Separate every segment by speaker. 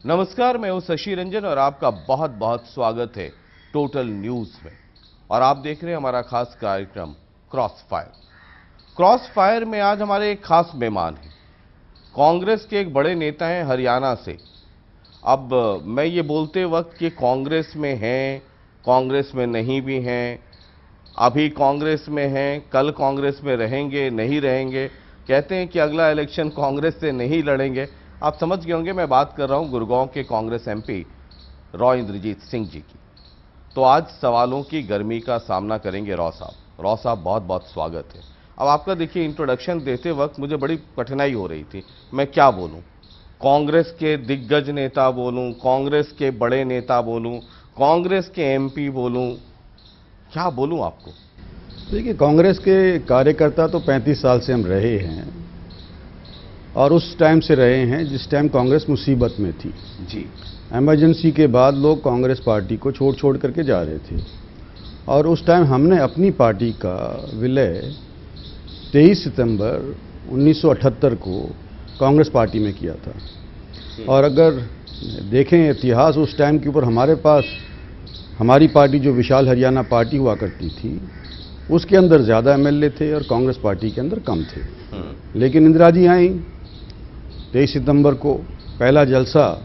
Speaker 1: नमस्कार, मैं हूं शशि रंजन और आपका बहुत बहुत स्वागत है टोटल न्यूज में। और आप देख रहे हैं हमारा खास कार्यक्रम क्रॉस फायर। क्रॉस फायर में आज हमारे एक खास मेहमान हैं, कांग्रेस के एक बड़े नेता हैं हरियाणा से। अब मैं ये बोलते वक्त कि कांग्रेस में हैं, कांग्रेस में नहीं भी हैं, अभी कांग्रेस में हैं, कल कांग्रेस में रहेंगे नहीं रहेंगे, कहते हैं कि अगला इलेक्शन कांग्रेस से नहीं लड़ेंगे। आप समझ गए होंगे मैं बात कर रहा हूं गुड़गांव के कांग्रेस एमपी रॉ इंद्रजीत सिंह जी की। तो आज सवालों की गर्मी का सामना करेंगे रॉ साहब। रॉ साहब, बहुत बहुत स्वागत है। अब आपका देखिए, इंट्रोडक्शन देते वक्त मुझे बड़ी कठिनाई हो रही थी, मैं क्या बोलूं, कांग्रेस के दिग्गज नेता बोलूं, कांग्रेस के बड़े नेता बोलूं, कांग्रेस के एमपी बोलूं, क्या बोलूं आपको।
Speaker 2: देखिए, कांग्रेस के कार्यकर्ता तो 35 साल से हम रहे हैं और उस टाइम से रहे हैं जिस टाइम कांग्रेस मुसीबत में थी
Speaker 1: जी।
Speaker 2: इमरजेंसी के बाद लोग कांग्रेस पार्टी को छोड़ छोड़ करके जा रहे थे और उस टाइम हमने अपनी पार्टी का विलय 23 सितंबर 1978 को कांग्रेस पार्टी में किया था। और अगर देखें इतिहास उस टाइम के ऊपर, हमारे पास हमारी पार्टी जो विशाल हरियाणा पार्टी हुआ करती थी उसके अंदर ज़्यादा एमएलए थे और कांग्रेस पार्टी के अंदर कम थे। लेकिन इंदिरा जी आई 23 सितंबर को, पहला जलसा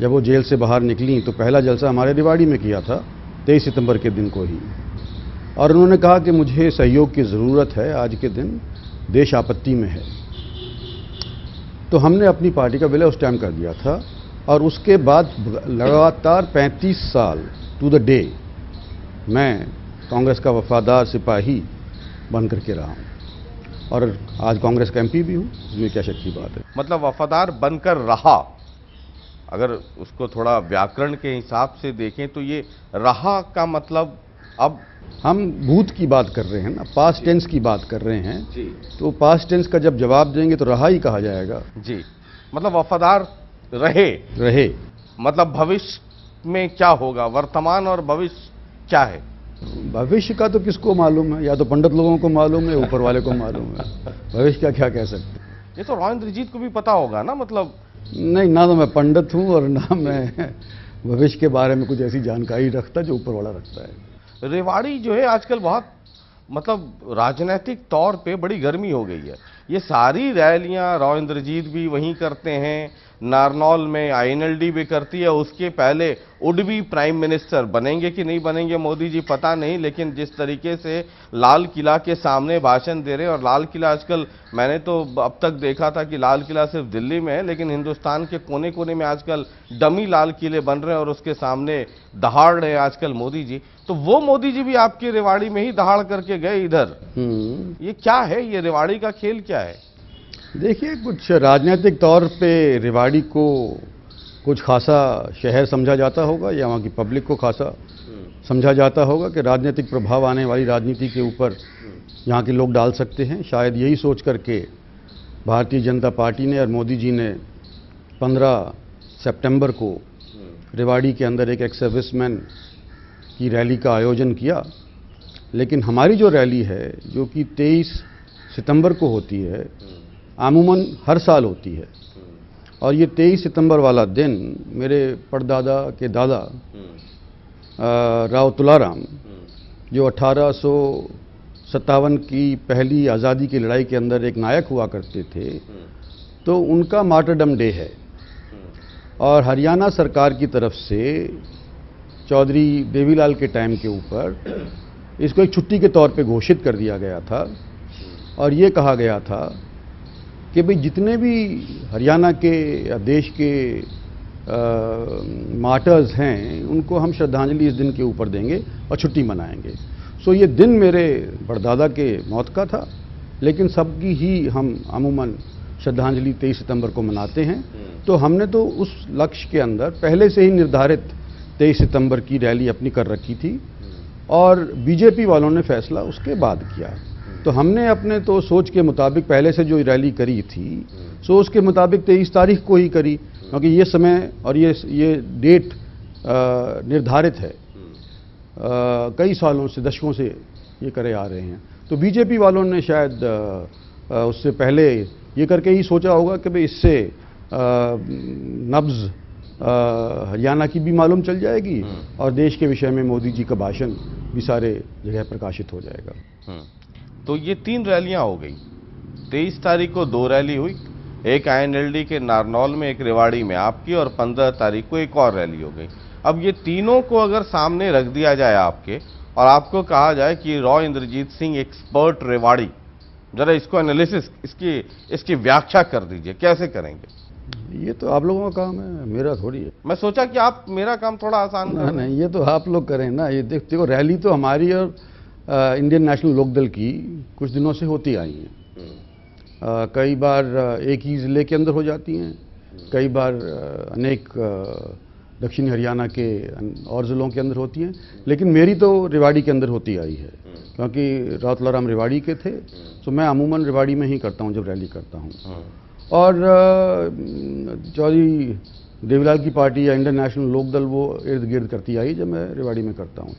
Speaker 2: जब वो जेल से बाहर निकली तो पहला जलसा हमारे रेवाड़ी में किया था 23 सितंबर के दिन को ही। और उन्होंने कहा कि मुझे सहयोग की ज़रूरत है, आज के दिन देश आपत्ति में है। तो हमने अपनी पार्टी का विलय उस टाइम कर दिया था और उसके बाद लगातार 35 साल टू द डे मैं कांग्रेस का वफादार सिपाही बन करके रहा हूँ और आज कांग्रेस का एमपी भी हूँ। इसमें क्या शक की बात है।
Speaker 1: मतलब वफादार बनकर रहा, अगर उसको थोड़ा व्याकरण के हिसाब से देखें तो ये रहा का मतलब, अब
Speaker 2: हम भूत की बात कर रहे हैं ना, पास्ट टेंस की बात कर रहे हैं
Speaker 1: जी।
Speaker 2: तो पास्ट टेंस का जब जवाब देंगे तो रहा ही कहा जाएगा
Speaker 1: जी। मतलब वफादार रहे मतलब भविष्य में क्या होगा, वर्तमान और भविष्य क्या है।
Speaker 2: भविष्य का तो किसको मालूम है, या तो पंडित लोगों को मालूम है, ऊपर वाले को मालूम है। भविष्य का क्या कह सकते हैं।
Speaker 1: ये तो रॉ इंद्रजीत को भी पता होगा ना। मतलब
Speaker 2: नहीं, ना तो मैं पंडित हूँ और ना मैं भविष्य के बारे में कुछ ऐसी जानकारी रखता जो ऊपर वाला रखता है।
Speaker 1: रेवाड़ी जो है आजकल बहुत, मतलब राजनीतिक तौर पे बड़ी गर्मी हो गई है। ये सारी रैलियां रॉ इंद्रजीत भी वहीं करते हैं, नारनौल में आईएनएलडी भी करती है। उसके पहले वुड बी प्राइम मिनिस्टर बनेंगे कि नहीं बनेंगे मोदी जी पता नहीं, लेकिन जिस तरीके से लाल किला के सामने भाषण दे रहे हैं, और लाल किला आजकल मैंने तो अब तक देखा था कि लाल किला सिर्फ दिल्ली में है, लेकिन हिंदुस्तान के कोने कोने में आजकल डमी लाल किले बन रहे हैं और उसके सामने दहाड़ रहे हैं आजकल मोदी जी। तो वो मोदी जी भी आपके रेवाड़ी में ही दहाड़ करके गए इधर। ये क्या है, ये रेवाड़ी का खेल क्या है।
Speaker 2: देखिए, कुछ राजनीतिक तौर पे रेवाड़ी को कुछ खासा शहर समझा जाता होगा या वहाँ की पब्लिक को खासा समझा जाता होगा कि राजनीतिक प्रभाव आने वाली राजनीति के ऊपर यहाँ के लोग डाल सकते हैं। शायद यही सोच करके भारतीय जनता पार्टी ने और मोदी जी ने 15 सितंबर को रेवाड़ी के अंदर एक एक्स सर्विसमैन की रैली का आयोजन किया। लेकिन हमारी जो रैली है, जो कि 23 सितंबर को होती है, आमूमन हर साल होती है। और ये 23 सितंबर वाला दिन मेरे परदादा के दादा राव तुलाराम, जो 1857 की पहली आज़ादी की लड़ाई के अंदर एक नायक हुआ करते थे, तो उनका मार्टरडम डे है। और हरियाणा सरकार की तरफ से चौधरी देवीलाल के टाइम के ऊपर इसको एक छुट्टी के तौर पे घोषित कर दिया गया था और ये कहा गया था कि भाई जितने भी हरियाणा के या देश के मार्टर्स हैं उनको हम श्रद्धांजलि इस दिन के ऊपर देंगे और छुट्टी मनाएंगे। सो ये दिन मेरे परदादा के मौत का था, लेकिन सबकी ही हम अमूमन श्रद्धांजलि 23 सितंबर को मनाते हैं। तो हमने तो उस लक्ष्य के अंदर पहले से ही निर्धारित 23 सितंबर की रैली अपनी कर रखी थी और बीजेपी वालों ने फैसला उसके बाद किया। तो हमने अपने तो सोच के मुताबिक पहले से जो रैली करी थी, सो उसके मुताबिक 23 तारीख को ही करी, क्योंकि ये समय और ये डेट निर्धारित है। कई सालों से, दशकों से ये करे आ रहे हैं। तो बीजेपी वालों ने शायद उससे पहले ये करके ही सोचा होगा कि भाई इससे नब्ज हरियाणा की भी मालूम चल जाएगी और देश के विषय में मोदी जी का भाषण भी सारे जगह प्रकाशित हो जाएगा।
Speaker 1: तो ये 3 रैलियां हो गई। 23 तारीख को 2 रैली हुई, एक आईएनएलडी के नारनौल में, एक रेवाड़ी में आपकी, और 15 तारीख को एक और रैली हो गई। अब ये तीनों को अगर सामने रख दिया जाए आपके, और आपको कहा जाए कि रॉ इंद्रजीत सिंह एक्सपर्ट रेवाड़ी, जरा इसको एनालिसिस, इसकी व्याख्या कर दीजिए, कैसे करेंगे?
Speaker 2: ये तो आप लोगों का काम है, मेरा थोड़ी है।
Speaker 1: मैं सोचा कि आप मेरा काम थोड़ा आसान कर।
Speaker 2: नहीं, ये तो आप लोग करें ना। ये देखो, रैली तो हमारी और इंडियन नेशनल लोकदल की कुछ दिनों से होती आई हैं। कई बार एक ही ज़िले के अंदर हो जाती हैं, कई बार अनेक दक्षिणी हरियाणा के और ज़िलों के अंदर होती हैं, लेकिन मेरी तो रेवाड़ी के अंदर होती आई है, क्योंकि राव तुलाराम रेवाड़ी के थे, तो मैं अमूमन रेवाड़ी में ही करता हूँ जब रैली करता हूँ। और चौधरी देवीलाल की पार्टी या इंडियन नेशनल लोकदल वो इर्द गिर्द करती आई जब मैं रेवाड़ी में करता हूँ।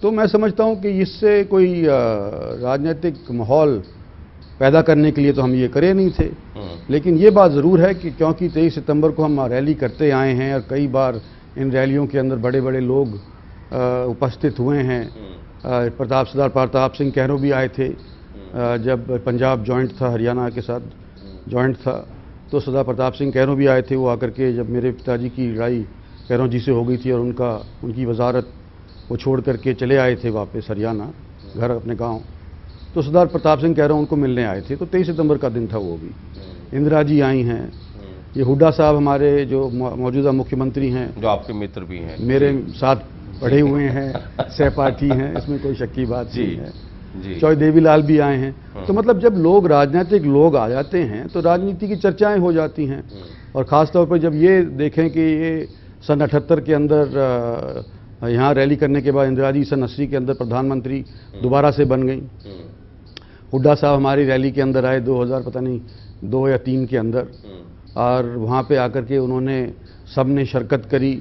Speaker 2: तो मैं समझता हूँ कि इससे कोई राजनीतिक माहौल पैदा करने के लिए तो हम ये करे नहीं थे। लेकिन ये बात ज़रूर है कि क्योंकि 23 सितंबर को हम रैली करते आए हैं और कई बार इन रैलियों के अंदर बड़े बड़े लोग उपस्थित हुए हैं। सरदार प्रताप सिंह कैरों भी आए थे जब पंजाब जॉइंट था, हरियाणा के साथ जॉइंट था, तो सरदार प्रताप सिंह कैरों भी आए थे। वो आकर के जब मेरे पिताजी की लड़ाई कैरों जी से हो गई थी और उनकी वजारत वो छोड़ करके चले आए थे वापस हरियाणा घर अपने गांव, तो सरदार प्रताप सिंह कैरों उनको मिलने आए थे। तो 23 सितंबर का दिन था वो भी। इंदिरा जी आई हैं, ये हुड्डा साहब हमारे जो मौजूदा मुख्यमंत्री हैं,
Speaker 1: जो आपके मित्र भी हैं,
Speaker 2: मेरे साथ पढ़े हुए हैं, सहपाठी हैं, इसमें कोई शक की बात नहीं है। चौधरी देवीलाल भी आए हैं। तो मतलब जब लोग राजनीतिक लोग आ जाते हैं तो राजनीति की चर्चाएं हो जाती हैं। और ख़ास तौर पर जब ये देखें कि ये सन 78 के अंदर यहाँ रैली करने के बाद इंदिरा जी सन 80 के अंदर प्रधानमंत्री दोबारा से बन गई। हुड्डा साहब हमारी रैली के अंदर आए 2000 पता नहीं 2 या 3 के अंदर, और वहाँ पे आकर के उन्होंने सब ने शिरकत करी।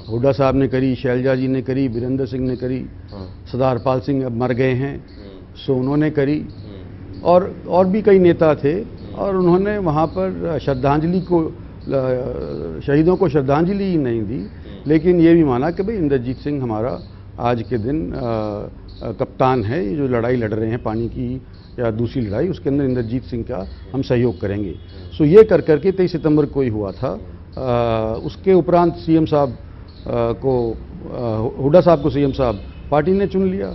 Speaker 2: हुड्डा साहब ने करी, शैलजा जी ने करी, वीरेंद्र सिंह ने करी, सरदार हरपाल सिंह अब मर गए हैं सो उन्होंने करी, और भी कई नेता थे। और उन्होंने वहाँ पर श्रद्धांजलि को, शहीदों को श्रद्धांजलि ही नहीं दी, लेकिन ये भी माना कि भाई इंद्रजीत सिंह हमारा आज के दिन कप्तान है, ये जो लड़ाई लड़ रहे हैं पानी की या दूसरी लड़ाई, उसके अंदर इंद्रजीत सिंह का हम सहयोग करेंगे। सो ये कर करके 23 सितंबर को ही हुआ था। उसके उपरांत सीएम साहब को, हुड्डा साहब को सीएम साहब पार्टी ने चुन लिया।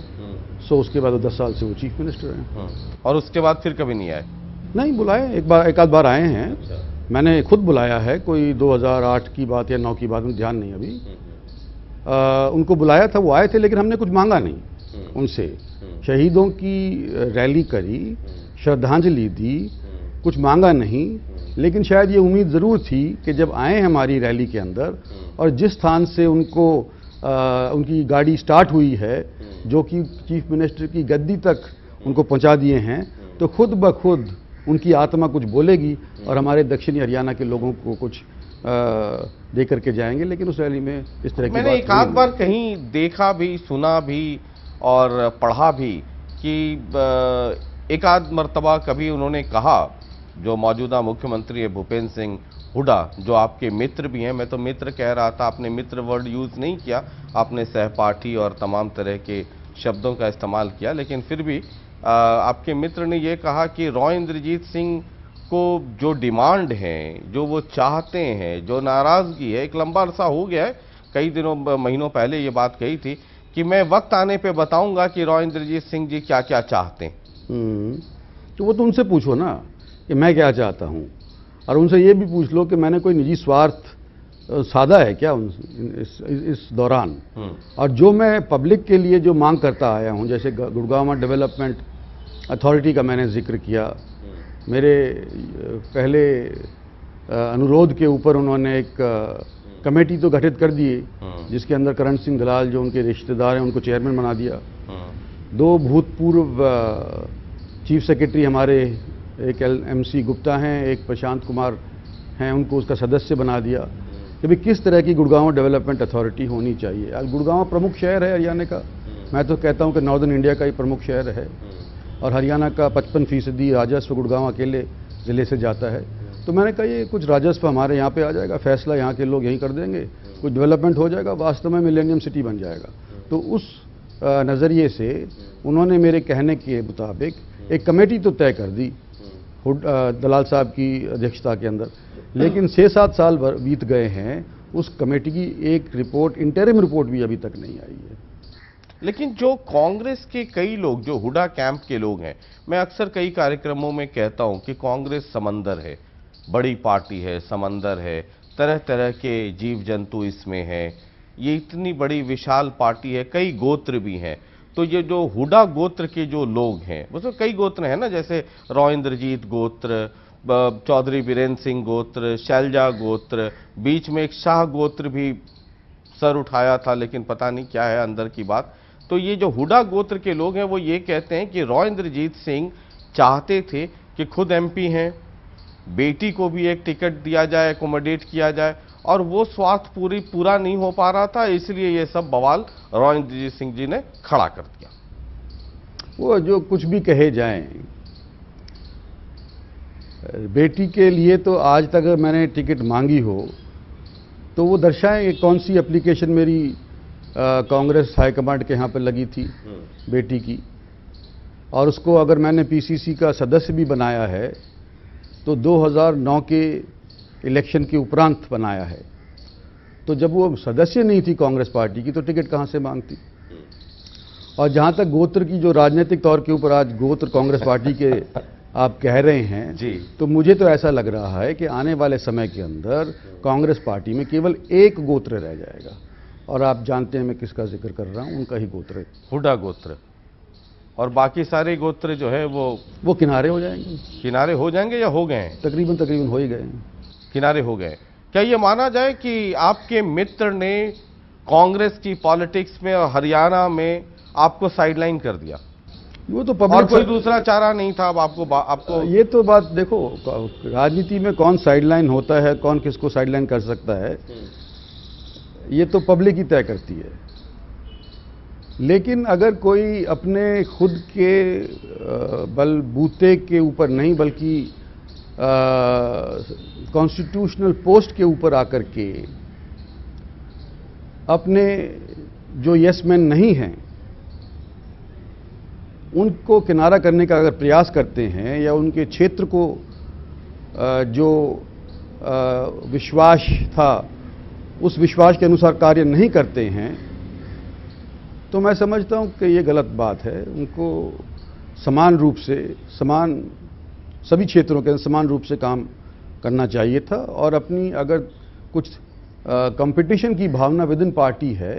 Speaker 2: सो उसके बाद 10 साल से वो चीफ मिनिस्टर हैं।
Speaker 1: और उसके बाद फिर कभी नहीं आए?
Speaker 2: नहीं, बुलाए, एक आध बार आए हैं। मैंने खुद बुलाया है, कोई 2008 की बात या 9 की बात में ध्यान नहीं अभी। उनको बुलाया था, वो आए थे, लेकिन हमने कुछ मांगा नहीं उनसे। शहीदों की रैली करी, श्रद्धांजलि दी, कुछ मांगा नहीं। लेकिन शायद ये उम्मीद ज़रूर थी कि जब आए हमारी रैली के अंदर और जिस स्थान से उनकी गाड़ी स्टार्ट हुई है, जो कि चीफ मिनिस्टर की गद्दी तक उनको पहुंचा दिए हैं, तो खुद ब खुद उनकी आत्मा कुछ बोलेगी और हमारे दक्षिणी हरियाणा के लोगों को कुछ दे करके जाएंगे। लेकिन उस रैली में इस तरह की
Speaker 1: मैंने एक आध बार कहीं देखा भी, सुना भी और पढ़ा भी कि एक आध मर्तबा कभी उन्होंने कहा, जो मौजूदा मुख्यमंत्री है भूपेंद्र सिंह हुड्डा, जो आपके मित्र भी हैं, मैं तो मित्र कह रहा था, आपने मित्र वर्ड यूज़ नहीं किया, आपने सहपाठी और तमाम तरह के शब्दों का इस्तेमाल किया, लेकिन फिर भी आपके मित्र ने ये कहा कि रॉ इंद्रजीत सिंह को जो डिमांड है, जो वो चाहते हैं, जो नाराज़गी है, एक लंबा अरसा हो गया है, कई दिनों महीनों पहले ये बात कही थी कि मैं वक्त आने पे बताऊंगा कि रॉ इंद्रजीत सिंह जी क्या क्या चाहते हैं।
Speaker 2: तो वो तो उनसे पूछो ना कि मैं क्या चाहता हूँ, और उनसे ये भी पूछ लो कि मैंने कोई निजी स्वार्थ साधा है क्या इस दौरान। और जो मैं पब्लिक के लिए जो मांग करता आया हूँ, जैसे गुड़गांव डेवलपमेंट अथॉरिटी का मैंने जिक्र किया, मेरे पहले अनुरोध के ऊपर उन्होंने एक कमेटी तो गठित कर दी, जिसके अंदर करण सिंह दलाल जो उनके रिश्तेदार हैं उनको चेयरमैन बना दिया। 2 भूतपूर्व चीफ सेक्रेटरी हमारे, एक MC गुप्ता हैं, एक प्रशांत कुमार हैं, उनको उसका सदस्य बना दिया कि भाई किस तरह की गुड़गांव डेवलपमेंट अथॉरिटी होनी चाहिए। आज गुड़गांव प्रमुख शहर है हरियाणा का, मैं तो कहता हूं कि नॉर्दर्न इंडिया का ही प्रमुख शहर है, और हरियाणा का 55% राजस्व गुड़गांव अकेले ज़िले से जाता है। तो मैंने कहा ये कुछ राजस्व हमारे यहाँ पे आ जाएगा, फैसला यहाँ के लोग यहीं कर देंगे, कुछ डेवलपमेंट हो जाएगा, वास्तव में मिलेनियम सिटी बन जाएगा। तो उस नज़रिए से उन्होंने मेरे कहने के मुताबिक एक कमेटी तो तय कर दी दलाल साहब की अध्यक्षता के अंदर, लेकिन 6-7 साल बीत गए हैं, उस कमेटी की एक रिपोर्ट, इंटरिम रिपोर्ट भी अभी तक नहीं आई है।
Speaker 1: लेकिन जो कांग्रेस के कई लोग, जो हुडा कैंप के लोग हैं, मैं अक्सर कई कार्यक्रमों में कहता हूं कि कांग्रेस समंदर है, बड़ी पार्टी है, समंदर है, तरह तरह के जीव जंतु इसमें हैं, ये इतनी बड़ी विशाल पार्टी है, कई गोत्र भी हैं। तो ये जो हुडा गोत्र के जो लोग हैं, उसमें कई गोत्र हैं ना, जैसे रॉइंद्रजीत गोत्र, चौधरी बीरेंद्र सिंह गोत्र, शैलजा गोत्र, बीच में एक शाह गोत्र भी सर उठाया था, लेकिन पता नहीं क्या है अंदर की बात। तो ये जो हुडा गोत्र के लोग हैं वो ये कहते हैं कि रॉइंद्रजीत सिंह चाहते थे कि खुद एमपी हैं, बेटी को भी एक टिकट दिया जाए, एकोमोडेट किया जाए, और वो स्वार्थ पूरा नहीं हो पा रहा था, इसलिए ये सब बवाल रॉइंद्रजीत सिंह जी ने खड़ा कर दिया।
Speaker 2: वो जो कुछ भी कहे जाएं, बेटी के लिए तो आज तक अगर मैंने टिकट मांगी हो तो वो दर्शाएं कि कौन सी एप्लीकेशन मेरी कांग्रेस हाईकमांड के यहाँ पर लगी थी बेटी की, और उसको अगर मैंने पीसीसी का सदस्य भी बनाया है तो 2009 के इलेक्शन के उपरांत बनाया है। तो जब वो सदस्य नहीं थी कांग्रेस पार्टी की तो टिकट कहाँ से मांगती। और जहाँ तक गोत्र की, जो राजनीतिक तौर के ऊपर आज गोत्र कांग्रेस पार्टी के आप कह रहे हैं
Speaker 1: जी,
Speaker 2: तो मुझे तो ऐसा लग रहा है कि आने वाले समय के अंदर कांग्रेस पार्टी में केवल एक गोत्र रह जाएगा, और आप जानते हैं मैं किसका जिक्र कर रहा हूं, उनका ही गोत्र है,
Speaker 1: हुडा गोत्र। और बाकी सारे गोत्र जो है वो
Speaker 2: किनारे हो जाएंगे।
Speaker 1: किनारे हो जाएंगे या हो गए हैं?
Speaker 2: तकरीबन हो ही गए हैं,
Speaker 1: किनारे हो गए। क्या ये माना जाए कि आपके मित्र ने कांग्रेस की पॉलिटिक्स में और हरियाणा में आपको साइडलाइन कर दिया?
Speaker 2: वो तो
Speaker 1: और
Speaker 2: पब्लिक,
Speaker 1: कोई दूसरा चारा नहीं था अब आपको
Speaker 2: ये तो बात देखो, राजनीति में कौन साइडलाइन होता है, कौन किसको साइडलाइन कर सकता है, ये तो पब्लिक ही तय करती है। लेकिन अगर कोई अपने खुद के बलबूते के ऊपर नहीं, बल्कि कॉन्स्टिट्यूशनल पोस्ट के ऊपर आकर के अपने जो यस मैन नहीं हैं उनको किनारा करने का अगर प्रयास करते हैं, या उनके क्षेत्र को जो विश्वास था उस विश्वास के अनुसार कार्य नहीं करते हैं, तो मैं समझता हूं कि ये गलत बात है। उनको समान रूप से, सभी क्षेत्रों के समान रूप से काम करना चाहिए था, और अपनी अगर कुछ कंपटीशन की भावना विद इन पार्टी है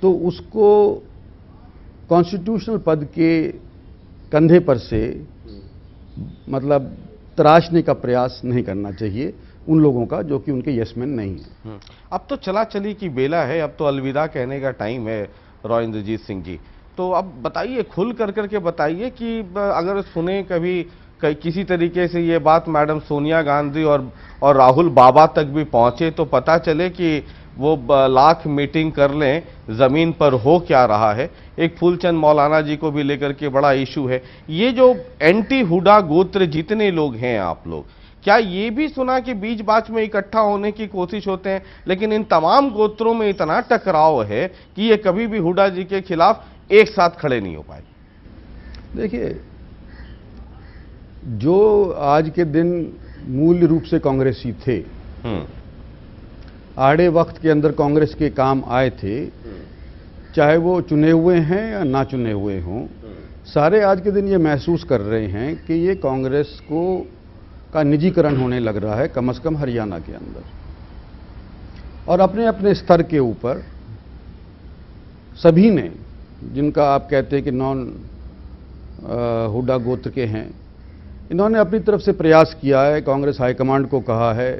Speaker 2: तो उसको कॉन्स्टिट्यूशनल पद के कंधे पर से मतलब तराशने का प्रयास नहीं करना चाहिए उन लोगों का जो कि उनके यस मैन नहीं है।
Speaker 1: अब तो चला चली की बेला है, अब तो अलविदा कहने का टाइम है रॉइंद्रजीत सिंह जी। तो अब बताइए, खुल करके बताइए कि अगर सुने कभी किसी तरीके से ये बात मैडम सोनिया गांधी और राहुल बाबा तक भी पहुंचे, तो पता चले कि वो लाख मीटिंग कर लें, जमीन पर हो क्या रहा है। एक फूलचंद मौलाना जी को भी लेकर के बड़ा इशू है। ये जो एंटी हुडा गोत्र जितने लोग हैं, आप लोग क्या ये भी सुना कि बीच बाच में इकट्ठा होने की कोशिश होते हैं, लेकिन इन तमाम गोत्रों में इतना टकराव है कि ये कभी भी हुडा जी के खिलाफ एक साथ खड़े नहीं हो पाए?
Speaker 2: देखिए, जो आज के दिन मूल रूप से कांग्रेसी थे, आड़े वक्त के अंदर कांग्रेस के काम आए थे, चाहे वो चुने हुए हैं या ना चुने हुए हों, सारे आज के दिन ये महसूस कर रहे हैं कि ये कांग्रेस का निजीकरण होने लग रहा है, कम से कम हरियाणा के अंदर। और अपने अपने स्तर के ऊपर सभी ने, जिनका आप कहते हैं कि नॉन हुडा गोत्र के हैं, इन्होंने अपनी तरफ से प्रयास किया है, कांग्रेस हाईकमांड को कहा है,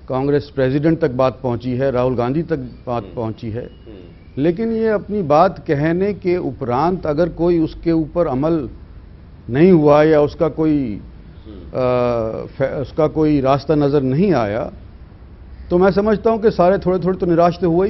Speaker 2: कांग्रेस प्रेसिडेंट तक बात पहुंची है, राहुल गांधी तक बात पहुंची है, लेकिन ये अपनी बात कहने के उपरांत अगर कोई उसके ऊपर अमल नहीं हुआ या उसका कोई रास्ता नजर नहीं आया, तो मैं समझता हूं कि सारे थोड़े थोड़े तो निराश तो हुए ही।